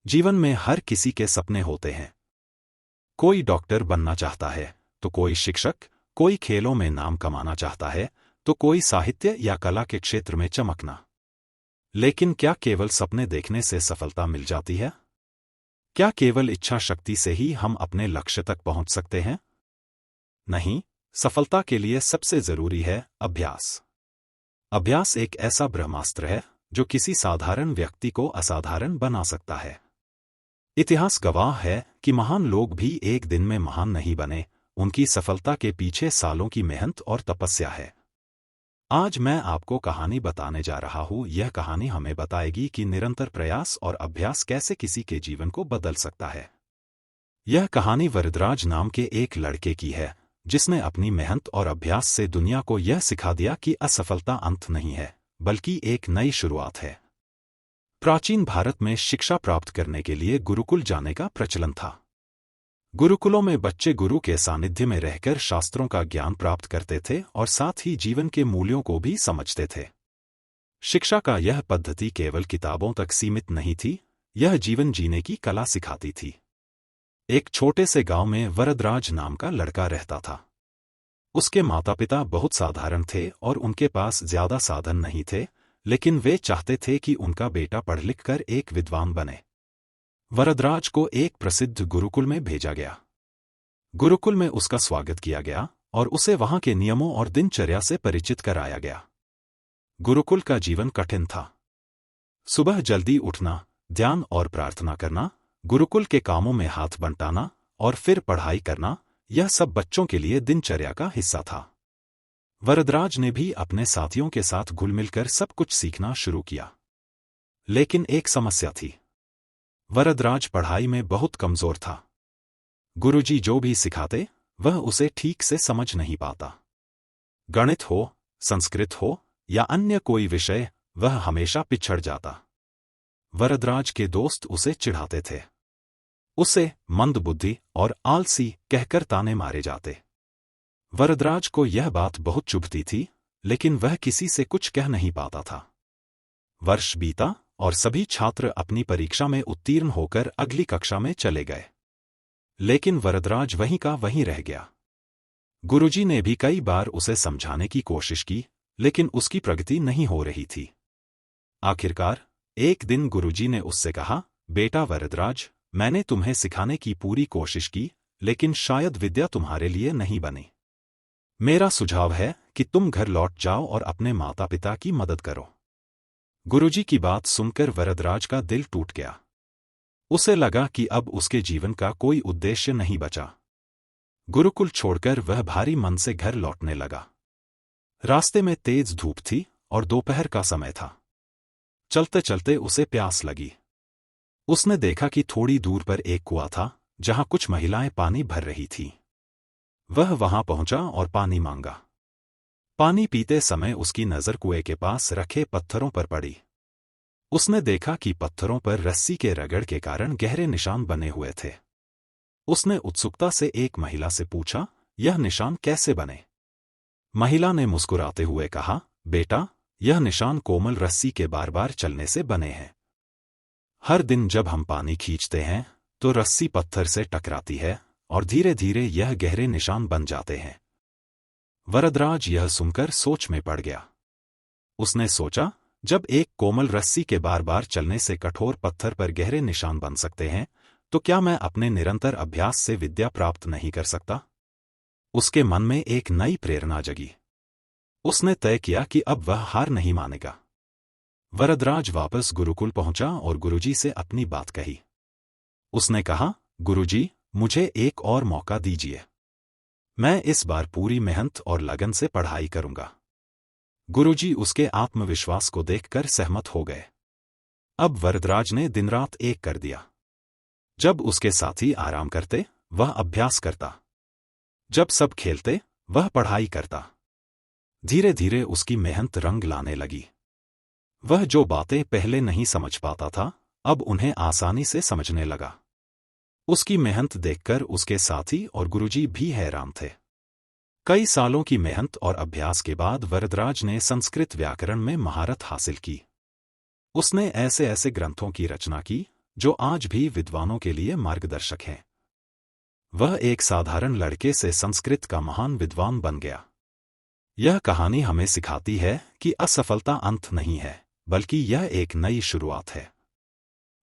जीवन में हर किसी के सपने होते हैं। कोई डॉक्टर बनना चाहता है, तो कोई शिक्षक, कोई खेलों में नाम कमाना चाहता है, तो कोई साहित्य या कला के क्षेत्र में चमकना। लेकिन क्या केवल सपने देखने से सफलता मिल जाती है? क्या केवल इच्छा शक्ति से ही हम अपने लक्ष्य तक पहुंच सकते हैं? नहीं, सफलता के लिए सबसे जरूरी है अभ्यास। अभ्यास एक ऐसा ब्रह्मास्त्र है जो किसी साधारण व्यक्ति को असाधारण बना सकता है। इतिहास गवाह है कि महान लोग भी एक दिन में महान नहीं बने, उनकी सफलता के पीछे सालों की मेहनत और तपस्या है। आज मैं आपको कहानी बताने जा रहा हूं। यह कहानी हमें बताएगी कि निरंतर प्रयास और अभ्यास कैसे किसी के जीवन को बदल सकता है। यह कहानी वरदराज नाम के एक लड़के की है, जिसने अपनी मेहनत और अभ्यास से दुनिया को यह सिखा दिया कि असफलता अंत नहीं है, बल्कि एक नई शुरुआत है। प्राचीन भारत में शिक्षा प्राप्त करने के लिए गुरुकुल जाने का प्रचलन था। गुरुकुलों में बच्चे गुरु के सानिध्य में रहकर शास्त्रों का ज्ञान प्राप्त करते थे और साथ ही जीवन के मूल्यों को भी समझते थे। शिक्षा का यह पद्धति केवल किताबों तक सीमित नहीं थी, यह जीवन जीने की कला सिखाती थी। एक छोटे से गांव में वरदराज नाम का लड़का रहता था। उसके माता पिता बहुत साधारण थे और उनके पास ज्यादा साधन नहीं थे, लेकिन वे चाहते थे कि उनका बेटा पढ़ लिख कर एक विद्वान बने। वरदराज को एक प्रसिद्ध गुरुकुल में भेजा गया। गुरुकुल में उसका स्वागत किया गया और उसे वहां के नियमों और दिनचर्या से परिचित कराया गया। गुरुकुल का जीवन कठिन था। सुबह जल्दी उठना, ध्यान और प्रार्थना करना, गुरुकुल के कामों में हाथ बंटाना और फिर पढ़ाई करना, यह सब बच्चों के लिए दिनचर्या का हिस्सा था। वरदराज ने भी अपने साथियों के साथ घुल मिलकर सब कुछ सीखना शुरू किया। लेकिन एक समस्या थी। वरदराज पढ़ाई में बहुत कमजोर था। गुरुजी जो भी सिखाते, वह उसे ठीक से समझ नहीं पाता। गणित हो, संस्कृत हो या अन्य कोई विषय, वह हमेशा पिछड़ जाता। वरदराज के दोस्त उसे चिढ़ाते थे। उसे मंदबुद्धि और आलसी कहकर ताने मारे जाते। वरदराज को यह बात बहुत चुभती थी, लेकिन वह किसी से कुछ कह नहीं पाता था। वर्ष बीता और सभी छात्र अपनी परीक्षा में उत्तीर्ण होकर अगली कक्षा में चले गए। लेकिन वरदराज वहीं का वहीं रह गया। गुरुजी ने भी कई बार उसे समझाने की कोशिश की, लेकिन उसकी प्रगति नहीं हो रही थी। आखिरकार एक दिन गुरुजी ने उससे कहा, बेटा वरदराज, मैंने तुम्हें सिखाने की पूरी कोशिश की, लेकिन शायद विद्या तुम्हारे लिए नहीं बनी। मेरा सुझाव है कि तुम घर लौट जाओ और अपने माता पिता की मदद करो। गुरुजी की बात सुनकर वरदराज का दिल टूट गया। उसे लगा कि अब उसके जीवन का कोई उद्देश्य नहीं बचा। गुरुकुल छोड़कर वह भारी मन से घर लौटने लगा। रास्ते में तेज धूप थी और दोपहर का समय था। चलते चलते उसे प्यास लगी। उसने देखा कि थोड़ी दूर पर एक कुआं था, जहां कुछ महिलाएं पानी भर रही थीं। वह वहां पहुंचा और पानी मांगा। पानी पीते समय उसकी नजर कुएं के पास रखे पत्थरों पर पड़ी। उसने देखा कि पत्थरों पर रस्सी के रगड़ के कारण गहरे निशान बने हुए थे। उसने उत्सुकता से एक महिला से पूछा, यह निशान कैसे बने? महिला ने मुस्कुराते हुए कहा, बेटा, यह निशान कोमल रस्सी के बार बार चलने से बने हैं। हर दिन जब हम पानी खींचते हैं, तो रस्सी पत्थर से टकराती है और धीरे धीरे यह गहरे निशान बन जाते हैं। वरदराज यह सुनकर सोच में पड़ गया। उसने सोचा, जब एक कोमल रस्सी के बार बार चलने से कठोर पत्थर पर गहरे निशान बन सकते हैं, तो क्या मैं अपने निरंतर अभ्यास से विद्या प्राप्त नहीं कर सकता? उसके मन में एक नई प्रेरणा जगी। उसने तय किया कि अब वह हार नहीं मानेगा। वरदराज वापस गुरुकुल पहुंचा और गुरुजी से अपनी बात कही। उसने कहा, गुरुजी, मुझे एक और मौका दीजिए। मैं इस बार पूरी मेहनत और लगन से पढ़ाई करूंगा। गुरुजी उसके आत्मविश्वास को देखकर सहमत हो गए। अब वरदराज ने दिन रात एक कर दिया। जब उसके साथी आराम करते, वह अभ्यास करता। जब सब खेलते, वह पढ़ाई करता। धीरे धीरे उसकी मेहनत रंग लाने लगी। वह जो बातें पहले नहीं समझ पाता था, अब उन्हें आसानी से समझने लगा। उसकी मेहनत देखकर उसके साथी और गुरुजी भी हैरान थे। कई सालों की मेहनत और अभ्यास के बाद वरदराज ने संस्कृत व्याकरण में महारत हासिल की। उसने ऐसे ऐसे ग्रंथों की रचना की, जो आज भी विद्वानों के लिए मार्गदर्शक हैं। वह एक साधारण लड़के से संस्कृत का महान विद्वान बन गया। यह कहानी हमें सिखाती है कि असफलता अंत नहीं है, बल्कि यह एक नई शुरुआत है।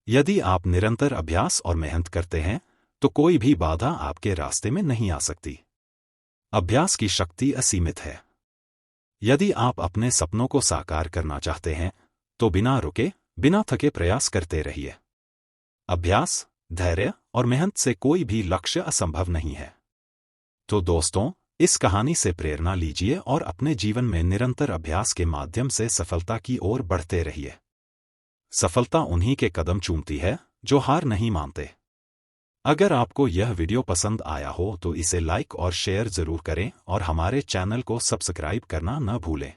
यदि आप निरंतर अभ्यास और मेहनत करते हैं, तो कोई भी बाधा आपके रास्ते में नहीं आ सकती। अभ्यास की शक्ति असीमित है। यदि आप अपने सपनों को साकार करना चाहते हैं, तो बिना रुके, बिना थके प्रयास करते रहिए। अभ्यास, धैर्य और मेहनत से कोई भी लक्ष्य असंभव नहीं है। तो दोस्तों, इस कहानी से प्रेरणा लीजिए और अपने जीवन में निरंतर अभ्यास के माध्यम से सफलता की ओर बढ़ते रहिए। सफलता उन्हीं के कदम चूमती है जो हार नहीं मानते। अगर आपको यह वीडियो पसंद आया हो तो इसे लाइक और शेयर जरूर करें और हमारे चैनल को सब्सक्राइब करना न भूलें।